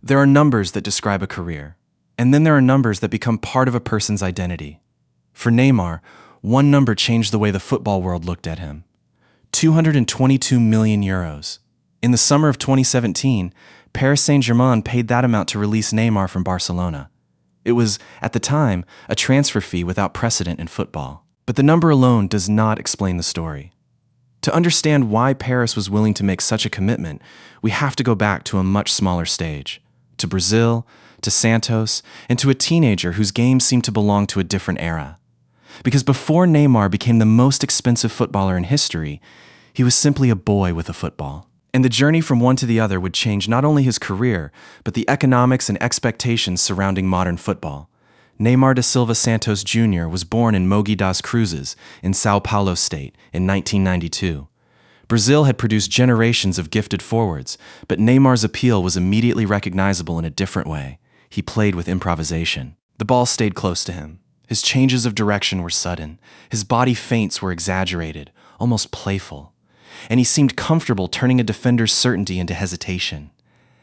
There are numbers that describe a career, and then there are numbers that become part of a person's identity. For Neymar, one number changed the way the football world looked at him. 222 million euros. In the summer of 2017, Paris Saint-Germain paid that amount to release Neymar from Barcelona. It was, at the time, a transfer fee without precedent in football. But the number alone does not explain the story. To understand why Paris was willing to make such a commitment, we have to go back to a much smaller stage, to Brazil, to Santos, and to a teenager whose game seemed to belong to a different era. Because before Neymar became the most expensive footballer in history, he was simply a boy with a football. And the journey from one to the other would change not only his career, but the economics and expectations surrounding modern football. Neymar da Silva Santos Jr. was born in Mogi das Cruzes in São Paulo state in 1992. Brazil had produced generations of gifted forwards, but Neymar's appeal was immediately recognizable in a different way. He played with improvisation. The ball stayed close to him. His changes of direction were sudden. His body feints were exaggerated, almost playful. And he seemed comfortable turning a defender's certainty into hesitation.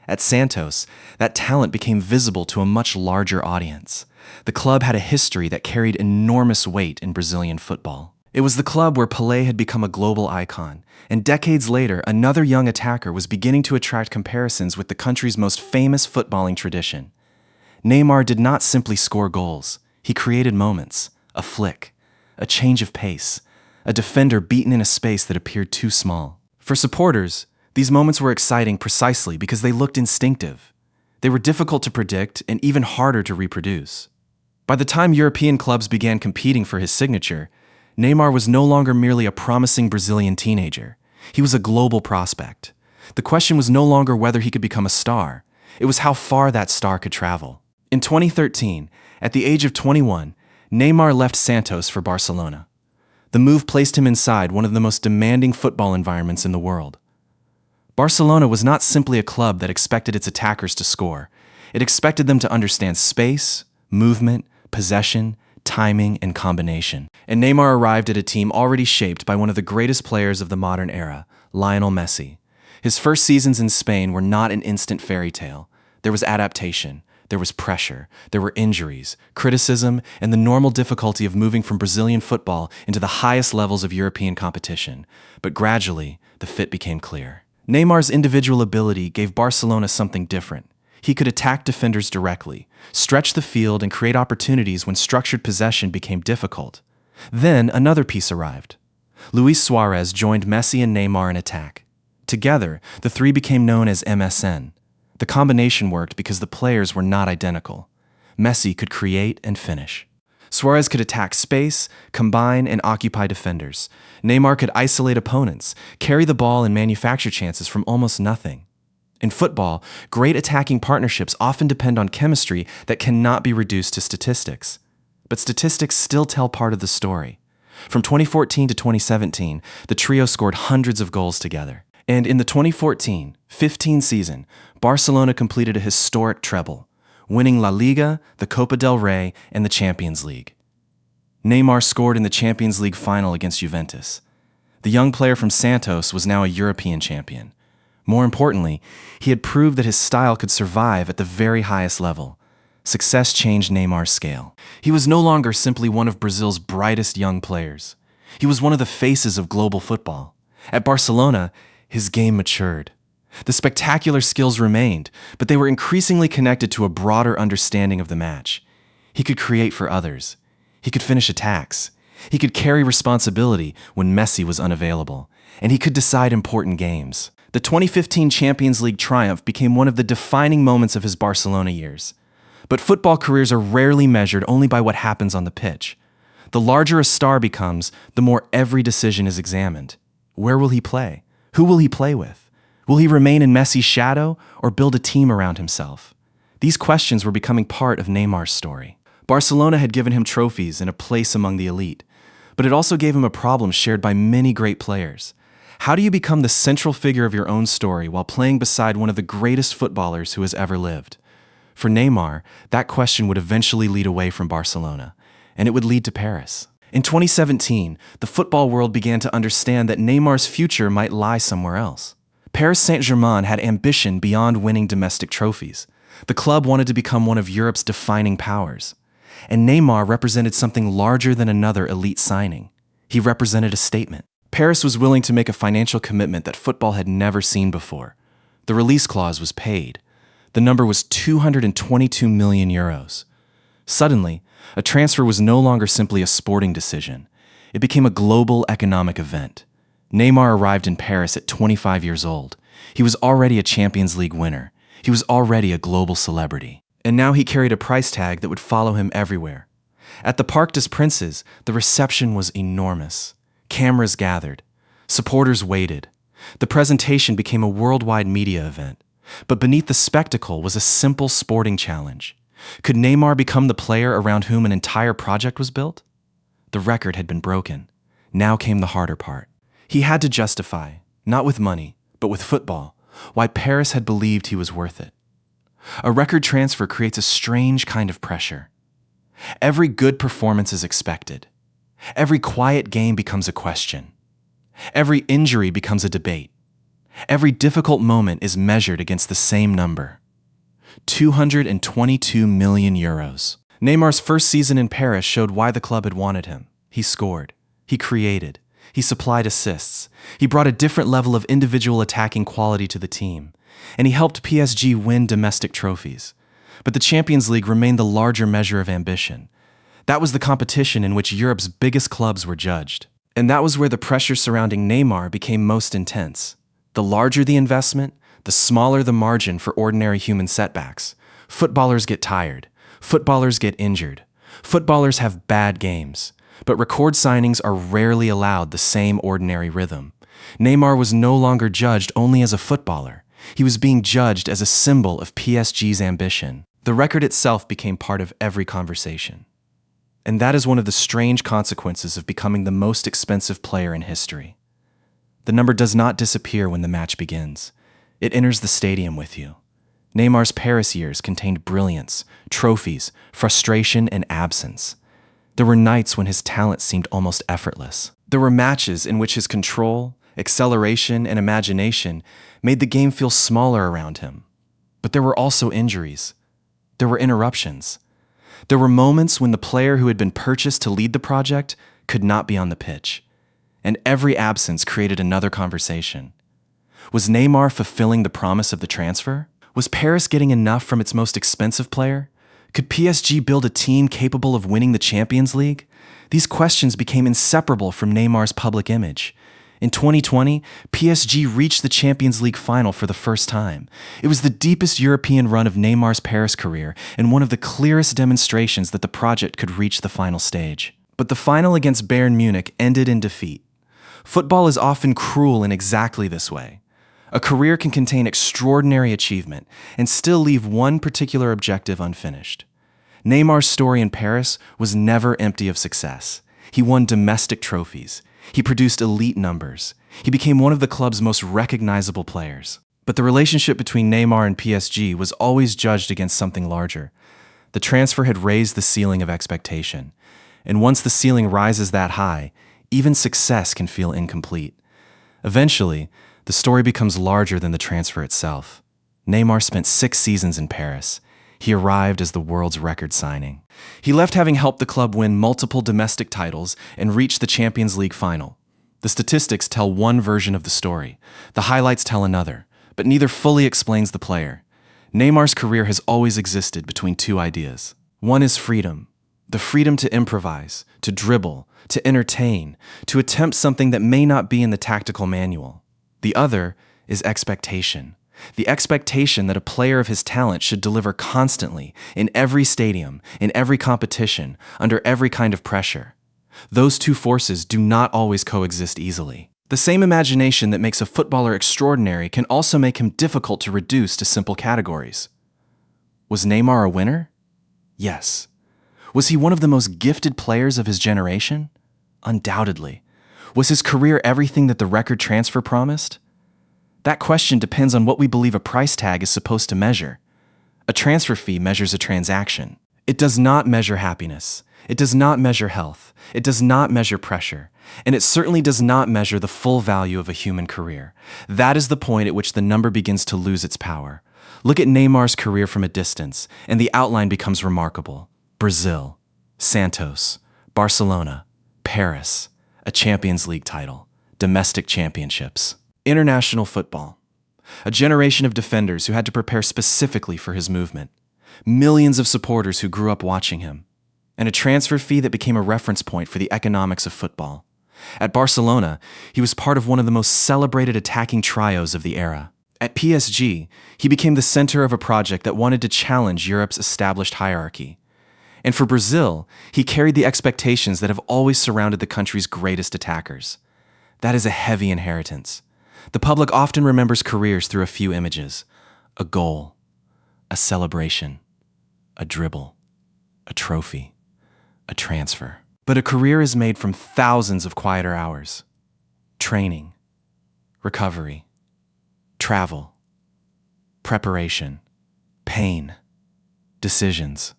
At Santos, that talent became visible to a much larger audience. The club had a history that carried enormous weight in Brazilian football. It was the club where Pelé had become a global icon, and decades later, another young attacker was beginning to attract comparisons with the country's most famous footballing tradition. Neymar did not simply score goals. He created moments, a flick, a change of pace, a defender beaten in a space that appeared too small. For supporters, these moments were exciting precisely because they looked instinctive. They were difficult to predict and even harder to reproduce. By the time European clubs began competing for his signature, Neymar was no longer merely a promising Brazilian teenager. He was a global prospect. The question was no longer whether he could become a star. It was how far that star could travel. In 2013, at the age of 21, Neymar left Santos for Barcelona. The move placed him inside one of the most demanding football environments in the world. Barcelona was not simply a club that expected its attackers to score. It expected them to understand space, movement, possession, timing, and combination. And Neymar arrived at a team already shaped by one of the greatest players of the modern era, Lionel Messi. His first seasons in Spain were not an instant fairy tale. There was adaptation. There was pressure, there were injuries, criticism, and the normal difficulty of moving from Brazilian football into the highest levels of European competition. But gradually, the fit became clear. Neymar's individual ability gave Barcelona something different. He could attack defenders directly, stretch the field, and create opportunities when structured possession became difficult. Then another piece arrived. Luis Suárez joined Messi and Neymar in attack. Together, the three became known as MSN. The combination worked because the players were not identical. Messi could create and finish. Suárez could attack space, combine, and occupy defenders. Neymar could isolate opponents, carry the ball, and manufacture chances from almost nothing. In football, great attacking partnerships often depend on chemistry that cannot be reduced to statistics. But statistics still tell part of the story. From 2014 to 2017, the trio scored hundreds of goals together. And in the 2014-15 season, Barcelona completed a historic treble, winning La Liga, the Copa del Rey, and the Champions League. Neymar scored in the Champions League final against Juventus. The young player from Santos was now a European champion. More importantly, he had proved that his style could survive at the very highest level. Success changed Neymar's scale. He was no longer simply one of Brazil's brightest young players. He was one of the faces of global football. At Barcelona, his game matured. The spectacular skills remained, but they were increasingly connected to a broader understanding of the match. He could create for others. He could finish attacks. He could carry responsibility when Messi was unavailable. And he could decide important games. The 2015 Champions League triumph became one of the defining moments of his Barcelona years. But football careers are rarely measured only by what happens on the pitch. The larger a star becomes, the more every decision is examined. Where will he play? Who will he play with? Will he remain in Messi's shadow or build a team around himself? These questions were becoming part of Neymar's story. Barcelona had given him trophies and a place among the elite, but it also gave him a problem shared by many great players. How do you become the central figure of your own story while playing beside one of the greatest footballers who has ever lived? For Neymar, that question would eventually lead away from Barcelona, and it would lead to Paris. In 2017, the football world began to understand that Neymar's future might lie somewhere else. Paris Saint-Germain had ambition beyond winning domestic trophies. The club wanted to become one of Europe's defining powers. And Neymar represented something larger than another elite signing. He represented a statement. Paris was willing to make a financial commitment that football had never seen before. The release clause was paid. The number was 222 million euros. Suddenly, a transfer was no longer simply a sporting decision. It became a global economic event. Neymar arrived in Paris at 25 years old. He was already a Champions League winner. He was already a global celebrity. And now he carried a price tag that would follow him everywhere. At the Parc des Princes, the reception was enormous. Cameras gathered. Supporters waited. The presentation became a worldwide media event. But beneath the spectacle was a simple sporting challenge. Could Neymar become the player around whom an entire project was built? The record had been broken. Now came the harder part. He had to justify, not with money, but with football, why Paris had believed he was worth it. A record transfer creates a strange kind of pressure. Every good performance is expected. Every quiet game becomes a question. Every injury becomes a debate. Every difficult moment is measured against the same number. 222 million euros. Neymar's first season in Paris showed why the club had wanted him. He scored. He created. He supplied assists. He brought a different level of individual attacking quality to the team. And he helped PSG win domestic trophies. But the Champions League remained the larger measure of ambition. That was the competition in which Europe's biggest clubs were judged. And that was where the pressure surrounding Neymar became most intense. The larger the investment, the smaller the margin for ordinary human setbacks. Footballers get tired. Footballers get injured. Footballers have bad games. But record signings are rarely allowed the same ordinary rhythm. Neymar was no longer judged only as a footballer. He was being judged as a symbol of PSG's ambition. The record itself became part of every conversation. And that is one of the strange consequences of becoming the most expensive player in history. The number does not disappear when the match begins. It enters the stadium with you. Neymar's Paris years contained brilliance, trophies, frustration, and absence. There were nights when his talent seemed almost effortless. There were matches in which his control, acceleration, and imagination made the game feel smaller around him. But there were also injuries. There were interruptions. There were moments when the player who had been purchased to lead the project could not be on the pitch. And every absence created another conversation. Was Neymar fulfilling the promise of the transfer? Was Paris getting enough from its most expensive player? Could PSG build a team capable of winning the Champions League? These questions became inseparable from Neymar's public image. In 2020, PSG reached the Champions League final for the first time. It was the deepest European run of Neymar's Paris career and one of the clearest demonstrations that the project could reach the final stage. But the final against Bayern Munich ended in defeat. Football is often cruel in exactly this way. A career can contain extraordinary achievement and still leave one particular objective unfinished. Neymar's story in Paris was never empty of success. He won domestic trophies. He produced elite numbers. He became one of the club's most recognizable players. But the relationship between Neymar and PSG was always judged against something larger. The transfer had raised the ceiling of expectation. And once the ceiling rises that high, even success can feel incomplete. Eventually, the story becomes larger than the transfer itself. Neymar spent 6 seasons in Paris. He arrived as the world's record signing. He left having helped the club win multiple domestic titles and reach the Champions League final. The statistics tell one version of the story. The highlights tell another, but neither fully explains the player. Neymar's career has always existed between two ideas. One is freedom. The freedom to improvise, to dribble, to entertain, to attempt something that may not be in the tactical manual. The other is expectation. The expectation that a player of his talent should deliver constantly, in every stadium, in every competition, under every kind of pressure. Those two forces do not always coexist easily. The same imagination that makes a footballer extraordinary can also make him difficult to reduce to simple categories. Was Neymar a winner? Yes. Was he one of the most gifted players of his generation? Undoubtedly. Was his career everything that the record transfer promised? That question depends on what we believe a price tag is supposed to measure. A transfer fee measures a transaction. It does not measure happiness. It does not measure health. It does not measure pressure. And it certainly does not measure the full value of a human career. That is the point at which the number begins to lose its power. Look at Neymar's career from a distance, and the outline becomes remarkable. Brazil, Santos, Barcelona, Paris, a Champions League title, domestic championships, international football. A generation of defenders who had to prepare specifically for his movement. Millions of supporters who grew up watching him. And a transfer fee that became a reference point for the economics of football. At Barcelona, he was part of one of the most celebrated attacking trios of the era. At PSG, he became the center of a project that wanted to challenge Europe's established hierarchy. And for Brazil, he carried the expectations that have always surrounded the country's greatest attackers. That is a heavy inheritance. The public often remembers careers through a few images: a goal, a celebration, a dribble, a trophy, a transfer. But a career is made from thousands of quieter hours. Training, recovery, travel, preparation, pain, decisions.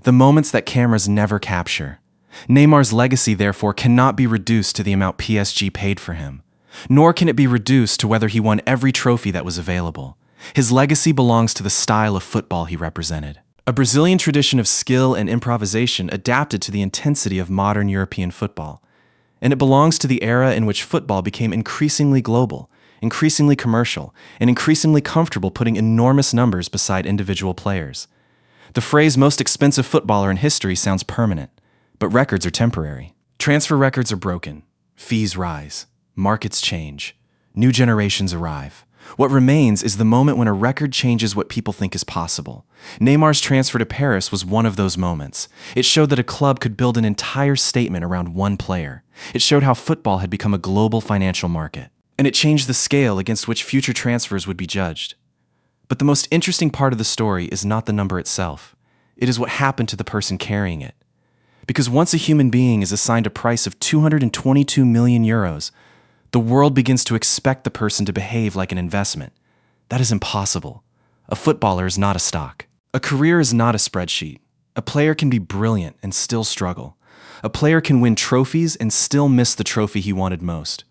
The moments that cameras never capture. Neymar's legacy, therefore, cannot be reduced to the amount PSG paid for him, nor can it be reduced to whether he won every trophy that was available. His legacy belongs to the style of football he represented. A Brazilian tradition of skill and improvisation adapted to the intensity of modern European football. And it belongs to the era in which football became increasingly global, increasingly commercial, and increasingly comfortable putting enormous numbers beside individual players. The phrase most expensive footballer in history sounds permanent, but records are temporary. Transfer records are broken, fees rise, markets change, new generations arrive. What remains is the moment when a record changes what people think is possible. Neymar's transfer to Paris was one of those moments. It showed that a club could build an entire statement around one player. It showed how football had become a global financial market. And it changed the scale against which future transfers would be judged. But the most interesting part of the story is not the number itself. It is what happened to the person carrying it. Because once a human being is assigned a price of 222 million euros, the world begins to expect the person to behave like an investment. That is impossible. A footballer is not a stock. A career is not a spreadsheet. A player can be brilliant and still struggle. A player can win trophies and still miss the trophy he wanted most.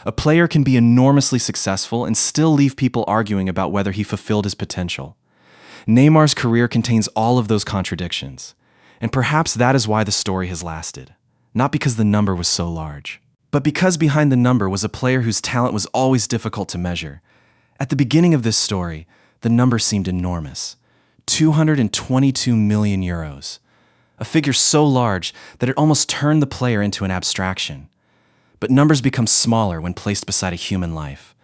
A player can be enormously successful and still leave people arguing about whether he fulfilled his potential. Neymar's career contains all of those contradictions. And perhaps that is why the story has lasted. Not because the number was so large, but because behind the number was a player whose talent was always difficult to measure. At the beginning of this story, the number seemed enormous. 222 million euros. A figure so large that it almost turned the player into an abstraction. But numbers become smaller when placed beside a human life.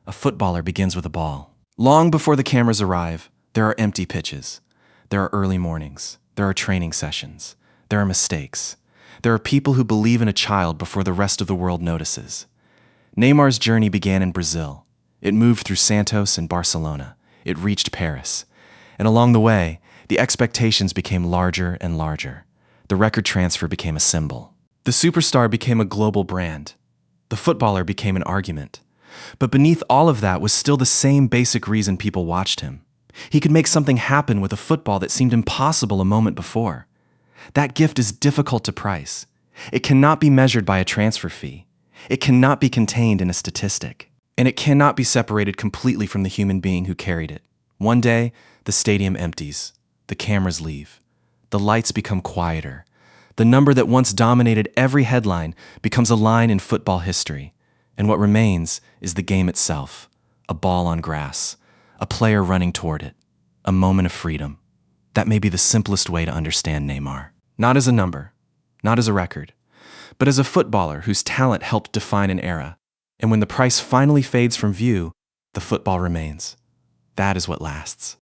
A footballer begins with a ball. Long before the cameras arrive, there are empty pitches. There are early mornings. There are training sessions. There are mistakes. There are people who believe in a child before the rest of the world notices. Neymar's journey began in Brazil. It moved through Santos and Barcelona. It reached Paris. And along the way, the expectations became larger and larger. The record transfer became a symbol. The superstar became a global brand. The footballer became an argument. But beneath all of that was still the same basic reason people watched him. He could make something happen with a football that seemed impossible a moment before. That gift is difficult to price. It cannot be measured by a transfer fee. It cannot be contained in a statistic. And it cannot be separated completely from the human being who carried it. One day, the stadium empties. The cameras leave. The lights become quieter. The number that once dominated every headline becomes a line in football history. And what remains is the game itself. A ball on grass. A player running toward it. A moment of freedom. That may be the simplest way to understand Neymar. Not as a number, not as a record, but as a footballer whose talent helped define an era. And when the price finally fades from view, the football remains. That is what lasts.